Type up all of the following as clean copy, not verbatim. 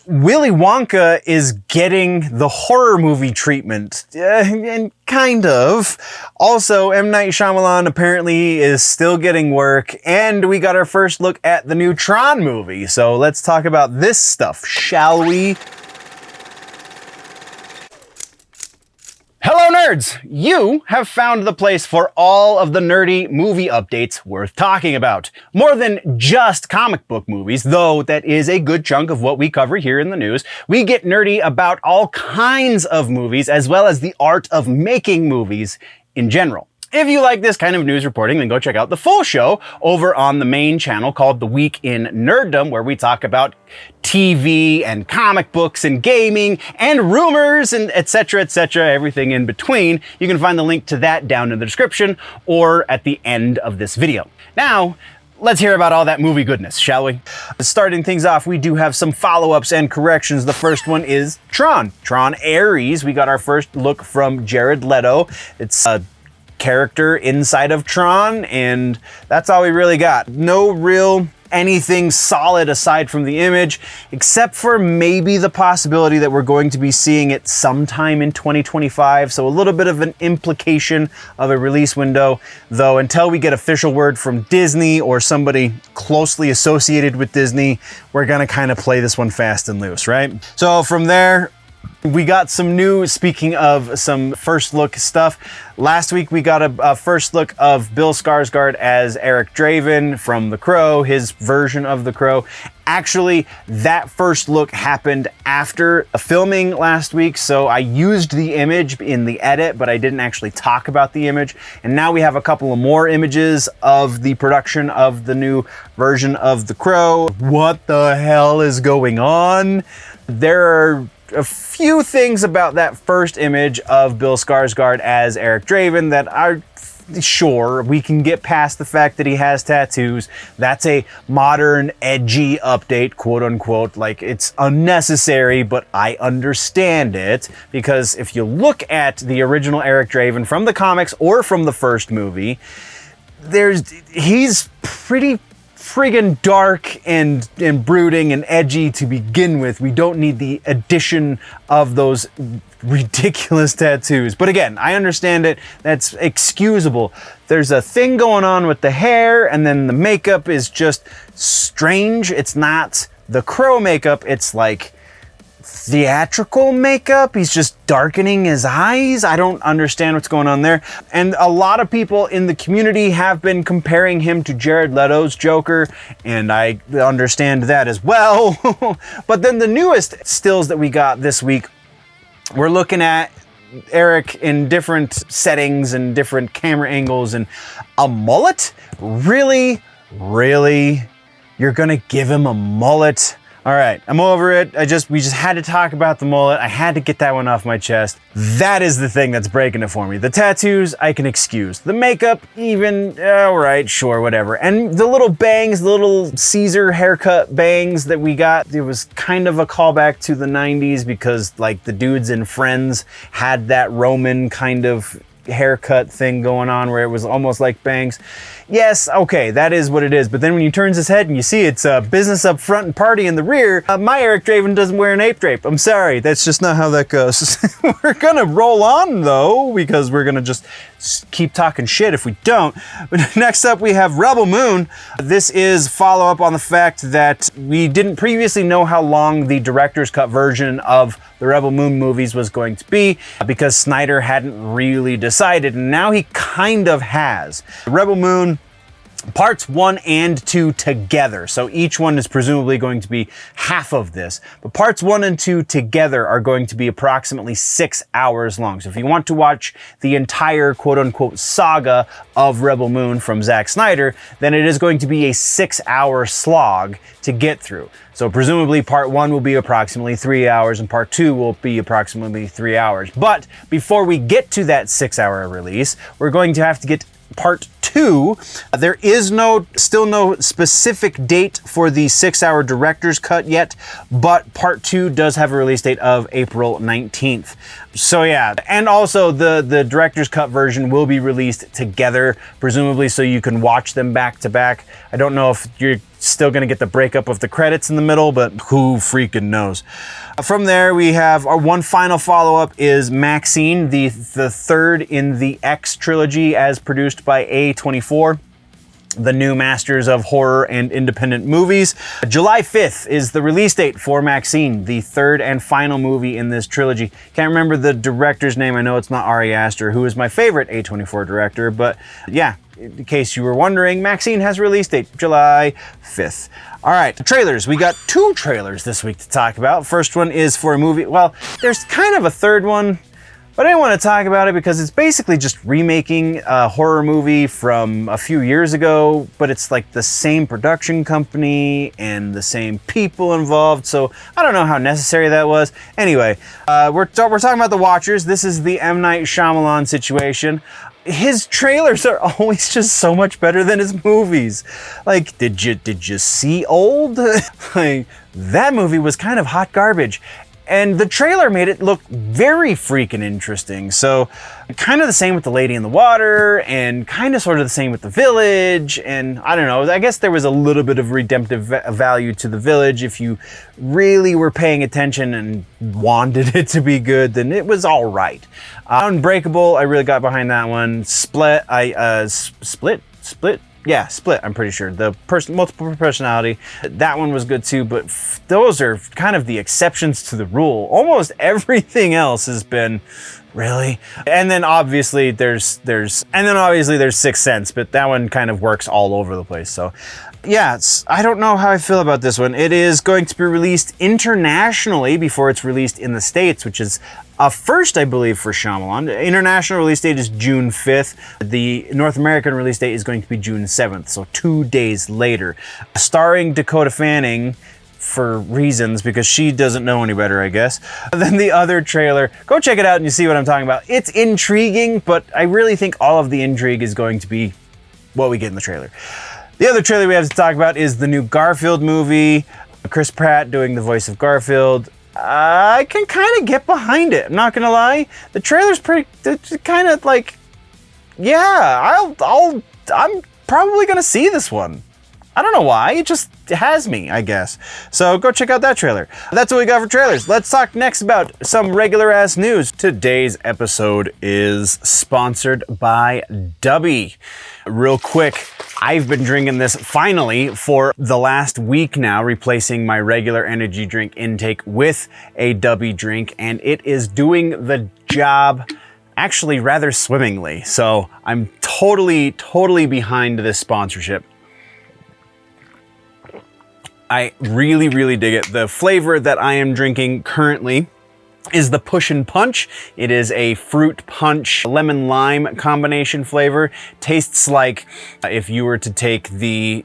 Willy Wonka is getting the horror movie treatment, and kind of. Also, M. Night Shyamalan apparently is still getting work, and we got our first look at the new Tron movie. So let's talk about this stuff, shall we? Hello nerds! You have found the place for all of the nerdy movie updates worth talking about. More than just comic book movies, though that is a good chunk of what we cover here in the news. We get nerdy about all kinds of movies, as well as the art of making movies in general. If you like this kind of news reporting, then go check out the full show over on the main channel called The Week in Nerddom, where we talk about TV and comic books and gaming and rumors and etc., everything in between. You can find the link to that down in the description or at the end of this video. Now, let's hear about all that movie goodness, shall we? Starting things off, we do have some follow-ups and corrections. The first one is Tron. Tron Ares. We got our first look from Jared Leto. It's a character inside of Tron, and that's all we really got. No real anything solid aside from the image, except for maybe the possibility that we're going to be seeing it sometime in 2025. So a little bit of an implication of a release window, though until we get official word from Disney or somebody closely associated with Disney, we're gonna kind of play this one fast and loose, right? So from there, we got some new, speaking of some first look stuff. Last week we got a first look of Bill Skarsgard as Eric Draven from The Crow, his version of The Crow. Actually, that first look happened after filming last week, so I used the image in the edit, but I didn't actually talk about the image. And now we have a couple of more images of the production of the new version of The Crow. What the hell is going on? There are a few things about that first image of Bill Skarsgard as Eric Draven that are sure, we can get past the fact that he has tattoos. That's a modern, edgy update, quote unquote. Like, it's unnecessary, but I understand it, because if you look at the original Eric Draven from the comics or from the first movie, he's pretty friggin' dark and brooding and edgy to begin with. We don't need the addition of those ridiculous tattoos. But again, I understand it. That's excusable. There's a thing going on with the hair, and then the makeup is just strange. It's not the Crow makeup. It's like theatrical makeup. He's just darkening his eyes. I don't understand what's going on there. And a lot of people in the community have been comparing him to Jared Leto's Joker, and I understand that as well. But then the newest stills that we got this week, we're looking at Eric in different settings and different camera angles, and a mullet? Really? Really? You're gonna give him a mullet? All right, I'm over it. We just had to talk about the mullet. I had to get that one off my chest. That is the thing that's breaking it for me. The tattoos, I can excuse. The makeup, even, all right, sure, whatever. And the little bangs, the little Caesar haircut bangs that we got, it was kind of a callback to the 90s, because like the dudes in Friends had that Roman kind of haircut thing going on where it was almost like bangs. Yes, okay, that is what it is. But then when you turns his head and you see it's business up front and party in the rear, my Eric Draven doesn't wear an ape drape. I'm sorry, that's just not how that goes. We're gonna roll on though, because we're gonna just keep talking shit if we don't. But next up we have Rebel Moon. This is follow up on the fact that we didn't previously know how long the director's cut version of the Rebel Moon movies was going to be, because Snyder hadn't really decided, and now he kind of has. Rebel Moon parts 1 and 2 together. So each one is presumably going to be half of this. But parts 1 and 2 together are going to be approximately 6 hours long. So if you want to watch the entire quote unquote saga of Rebel Moon from Zack Snyder, then it is going to be a 6-hour slog to get through. So presumably part 1 will be approximately 3 hours and part 2 will be approximately 3 hours. But before we get to that 6-hour release, we're going to have to get part 2. There is still no specific date for the 6-hour director's cut yet, but part 2 does have a release date of April 19th. So yeah, and also the director's cut version will be released together, presumably so you can watch them back to back. I don't know if you're still gonna get the breakup of the credits in the middle, but who freaking knows. From there, we have our one final follow-up is Maxxxine, the third in the X trilogy as produced by A24. The new masters of horror and independent movies. July 5th is the release date for Maxxxine, the third and final movie in this trilogy. Can't remember the director's name. I know it's not Ari Aster, who is my favorite A24 director, but yeah, in case you were wondering, Maxxxine has a release date, July 5th. All right, trailers. We got 2 trailers this week to talk about. First one is for a movie. Well, there's kind of a third one, but I didn't want to talk about it because it's basically just remaking a horror movie from a few years ago, but it's like the same production company and the same people involved, so I don't know how necessary that was. Anyway, we're talking about The Watchers. This is the M. Night Shyamalan situation. His trailers are always just so much better than his movies. Like, did you see Old? Like, that movie was kind of hot garbage. And the trailer made it look very freaking interesting. So kind of the same with The Lady in the Water and kind of sort of the same with The Village. And I don't know, I guess there was a little bit of redemptive value to The Village. If you really were paying attention and wanted it to be good, then it was all right. Unbreakable, I really got behind that one. Split, yeah, Split, I'm pretty sure. The multiple personality, that one was good too, but those are kind of the exceptions to the rule. Almost everything else has been, really? And then obviously there's Sixth Sense, but that one kind of works all over the place. So yeah, I don't know how I feel about this one. It is going to be released internationally before it's released in the States, which is a first, I believe, for Shyamalan. The international release date is June 5th. The North American release date is going to be June 7th, so 2 days later. Starring Dakota Fanning, for reasons, because she doesn't know any better, I guess. Then the other trailer, go check it out and you see what I'm talking about. It's intriguing, but I really think all of the intrigue is going to be what we get in the trailer. The other trailer we have to talk about is the new Garfield movie. Chris Pratt doing the voice of Garfield. I can kind of get behind it, I'm not gonna lie. The trailer's it's kind of like, yeah, I'm probably gonna see this one. I don't know why, it just has me, I guess. So go check out that trailer. That's what we got for trailers. Let's talk next about some regular ass news. Today's episode is sponsored by Dubby. Real quick, I've been drinking this finally for the last week now, replacing my regular energy drink intake with a Dubby drink, and it is doing the job actually rather swimmingly. So I'm totally behind this sponsorship. I really dig it. The flavor that I am drinking currently is the Push and Punch. It is a fruit punch lemon lime combination flavor. Tastes like if you were to take the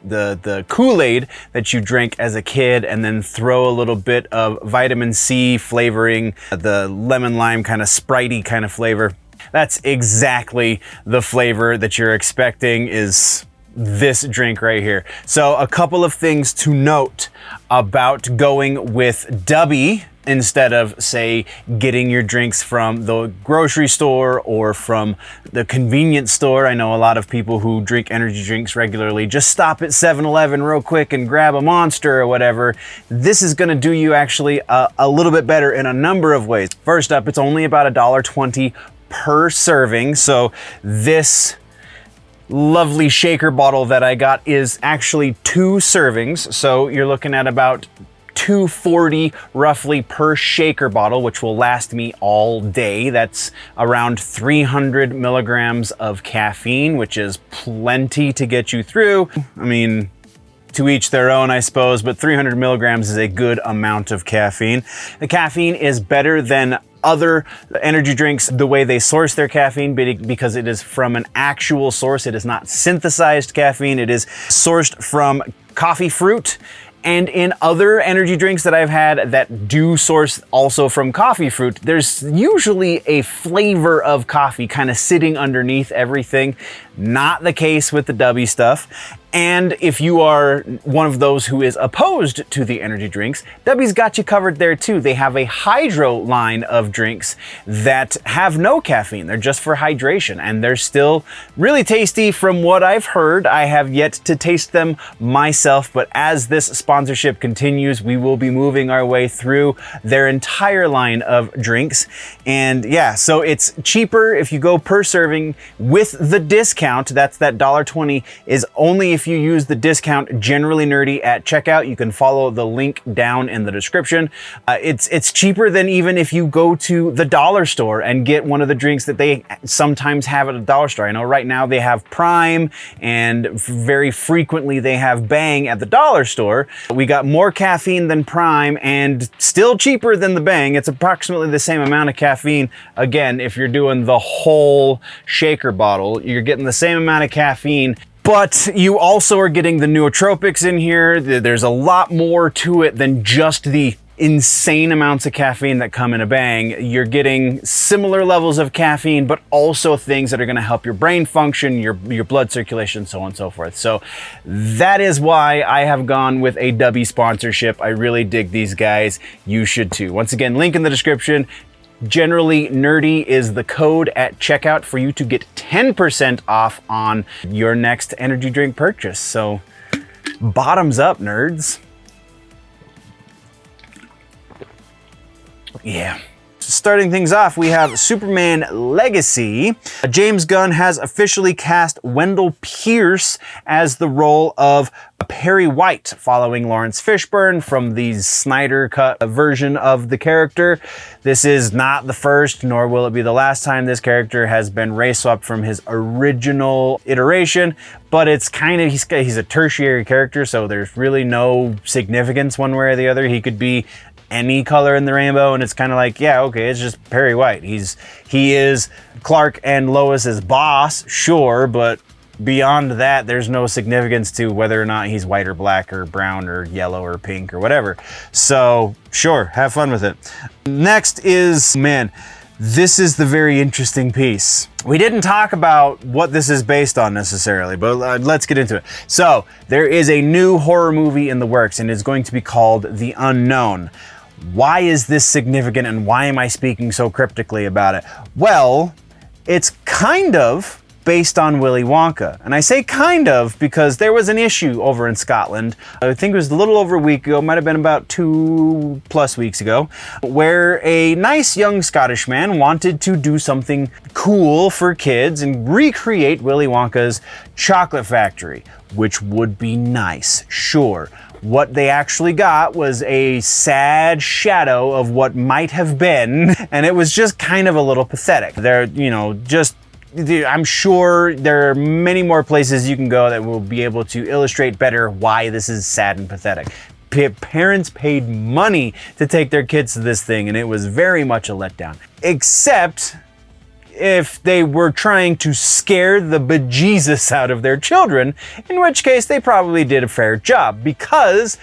Kool-Aid that you drank as a kid and then throw a little bit of vitamin C flavoring, the lemon lime kind of Spritey kind of flavor. That's exactly the flavor that you're expecting is this drink right here. So a couple of things to note about going with Dubby instead of, say, getting your drinks from the grocery store or from the convenience store. I know a lot of people who drink energy drinks regularly just stop at 7-Eleven real quick and grab a Monster or whatever. This is gonna do you actually a little bit better in a number of ways. First up, it's only about $1.20 per serving. So this lovely shaker bottle that I got is actually 2 servings. So you're looking at about $2.40 roughly per shaker bottle, which will last me all day. That's around 300 milligrams of caffeine, which is plenty to get you through. I mean, to each their own, I suppose, but 300 milligrams is a good amount of caffeine. The caffeine is better than other energy drinks, the way they source their caffeine, because it is from an actual source. It is not synthesized caffeine. It is sourced from coffee fruit. And in other energy drinks that I've had that do source also from coffee fruit, there's usually a flavor of coffee kind of sitting underneath everything. Not the case with the Dubby stuff. And if you are one of those who is opposed to the energy drinks, W's got you covered there too. They have a hydro line of drinks that have no caffeine. They're just for hydration, and they're still really tasty from what I've heard. I have yet to taste them myself, but as this sponsorship continues, we will be moving our way through their entire line of drinks. And yeah, so it's cheaper if you go per serving with the discount. That's that $1.20 is only if you use the discount Generally Nerdy at checkout. You can follow the link down in the description. It's cheaper than even if you go to the dollar store and get one of the drinks that they sometimes have at a dollar store. I know right now they have Prime, and very frequently they have Bang at the dollar store. We got more caffeine than Prime and still cheaper than the Bang. It's approximately the same amount of caffeine. Again, if you're doing the whole shaker bottle, you're getting the same amount of caffeine, but you also are getting the nootropics in here. There's a lot more to it than just the insane amounts of caffeine that come in a Bang. You're getting similar levels of caffeine, but also things that are going to help your brain function, your blood circulation, so on and so forth. So that is why I have gone with a W sponsorship. I really dig these guys. You should too. Once again, link in the description. Generally Nerdy is the code at checkout for you to get 10% off on your next energy drink purchase. So bottoms up, nerds. Yeah. Starting things off, we have Superman Legacy. James Gunn has officially cast Wendell Pierce as the role of Perry White, following Lawrence Fishbourne from the Snyder cut version of the character. This is not the first, nor will it be the last time this character has been race swapped from his original iteration, but it's kind of, he's a tertiary character, so there's really no significance one way or the other. He could be any color in the rainbow, and it's kind of like, yeah, okay, it's just Perry White. He is Clark and Lois's boss, sure, but beyond that, there's no significance to whether or not he's white or black or brown or yellow or pink or whatever. So sure, have fun with it. Next is, man, this is the very interesting piece. We didn't talk about what this is based on necessarily, but let's get into it. So there is a new horror movie in the works, and it's going to be called The Unknown. Why is this significant, and why am I speaking so cryptically about it? Well, it's kind of based on Willy Wonka. And I say kind of because there was an issue over in Scotland, I think it was a little over a week ago, might have been about 2+ weeks ago, where a nice young Scottish man wanted to do something cool for kids and recreate Willy Wonka's chocolate factory, which would be nice, sure. What they actually got was a sad shadow of what might have been, and it was just kind of a little pathetic. I'm sure there are many more places you can go that will be able to illustrate better why this is sad and pathetic. Parents paid money to take their kids to this thing, and it was very much a letdown. Except if they were trying to scare the bejesus out of their children, in which case they probably did a fair job, because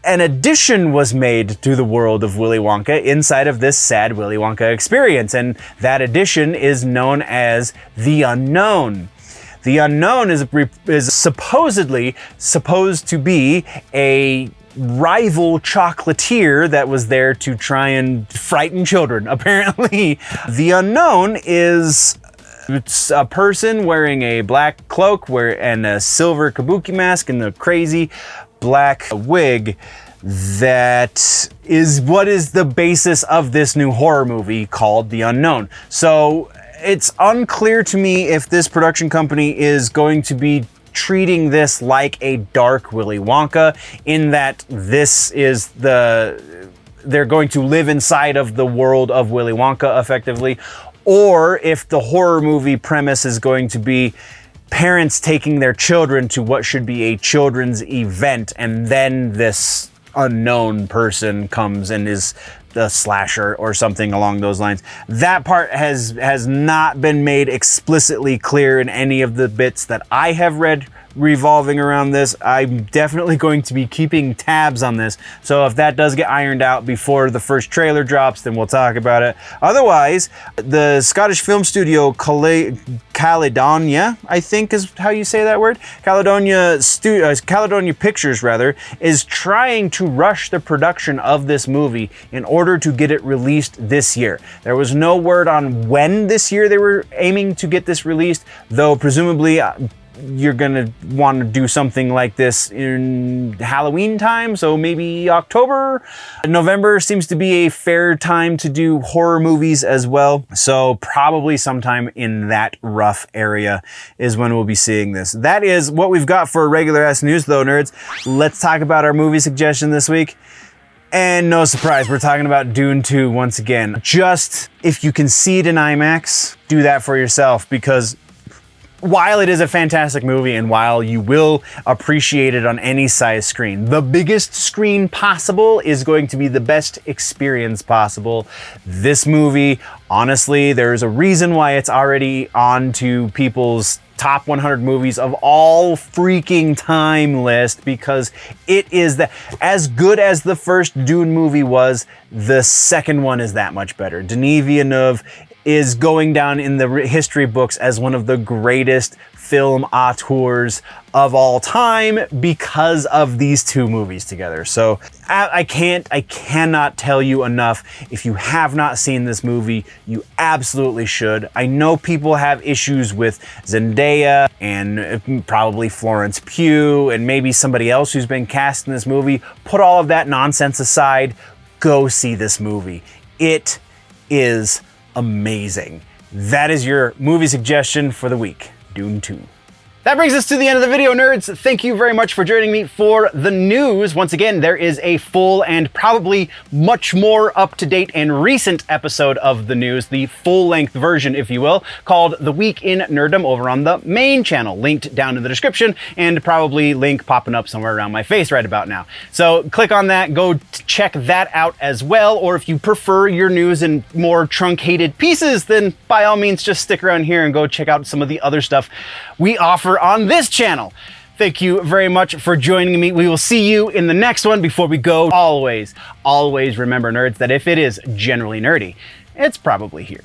an addition was made to the world of Willy Wonka inside of this sad Willy Wonka experience, and that addition is known as The Unknown. The Unknown is supposedly supposed to be a rival chocolatier that was there to try and frighten children, apparently. The Unknown is a person wearing a black cloak and a silver kabuki mask and a crazy black wig. That is what is the basis of this new horror movie called The Unknown. So it's unclear to me if this production company is going to be treating this like a dark Willy Wonka, in that this is they're going to live inside of the world of Willy Wonka effectively, or if the horror movie premise is going to be parents taking their children to what should be a children's event, and then this unknown person comes and is the slasher or something along those lines. That part has not been made explicitly clear in any of the bits that I have read revolving around this. I'm definitely going to be keeping tabs on this. So if that does get ironed out before the first trailer drops, then we'll talk about it. Otherwise, the Scottish film studio Kaledonia, I think is how you say that word, Kaledonia Pictures rather, is trying to rush the production of this movie in order to get it released this year. There was no word on when this year they were aiming to get this released, though presumably you're gonna want to do something like this in Halloween time, so maybe October. November seems to be a fair time to do horror movies as well, so probably sometime in that rough area is when we'll be seeing this. That is what we've got for regular ass news though, nerds. Let's talk about our movie suggestion this week. And no surprise, we're talking about Dune 2 once again. Just, if you can see it in IMAX, do that for yourself, because while it is a fantastic movie and while you will appreciate it on any size screen, the biggest screen possible is going to be the best experience possible. This movie, honestly, there's a reason why it's already on to people's top 100 movies of all freaking time list, because it is as good as the first Dune movie was, the second one is that much better. Denis Villeneuve is going down in the history books as one of the greatest film auteurs of all time because of these two movies together. So I cannot tell you enough. If you have not seen this movie, you absolutely should. I know people have issues with Zendaya and probably Florence Pugh and maybe somebody else who's been cast in this movie. Put all of that nonsense aside. Go see this movie. It is amazing. That is your movie suggestion for the week, Dune 2. That brings us to the end of the video, nerds. Thank you very much for joining me for the news. Once again, there is a full and probably much more up-to-date and recent episode of the news, the full-length version, if you will, called The Week in Nerddom over on the main channel, linked down in the description, and probably link popping up somewhere around my face right about now. So click on that, go check that out as well, or if you prefer your news in more truncated pieces, then by all means just stick around here and go check out some of the other stuff we offer on this channel. Thank you very much for joining me. We will see you in the next one. Before we go, always remember, nerds, that if it is generally nerdy, it's probably here.